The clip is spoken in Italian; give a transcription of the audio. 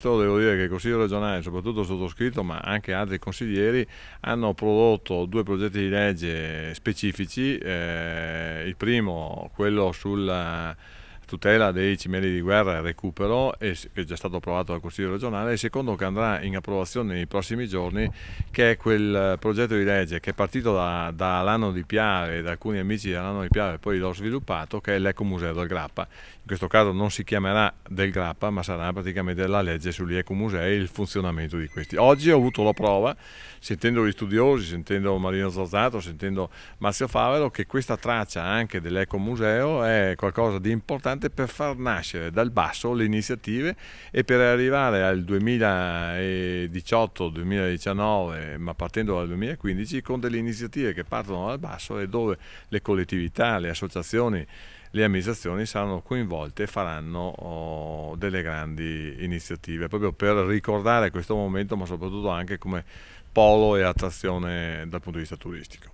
Devo dire che il Consiglio regionale, soprattutto sottoscritto, ma anche altri consiglieri, hanno prodotto due progetti di legge specifici. Il primo, quello sulla tutela dei cimeli di guerra e il recupero, che è già stato approvato dal Consiglio regionale, e il secondo che andrà in approvazione nei prossimi giorni, che è quel progetto di legge che è partito dall'anno di Piave, da alcuni amici dell'anno di Piave, e poi l'ho sviluppato, che è l'Ecomuseo del Grappa. In questo caso non si chiamerà del Grappa, ma sarà praticamente la legge sugli ecomusei e il funzionamento di questi. Oggi ho avuto la prova, sentendo gli studiosi, sentendo Marino Zozzato, sentendo Marzio Favero, che questa traccia anche dell'ecomuseo è qualcosa di importante per far nascere dal basso le iniziative e per arrivare al 2018-2019, ma partendo dal 2015, con delle iniziative che partono dal basso e dove le collettività, le associazioni, le amministrazioni saranno coinvolte e faranno delle grandi iniziative proprio per ricordare questo momento, ma soprattutto anche come polo e attrazione dal punto di vista turistico.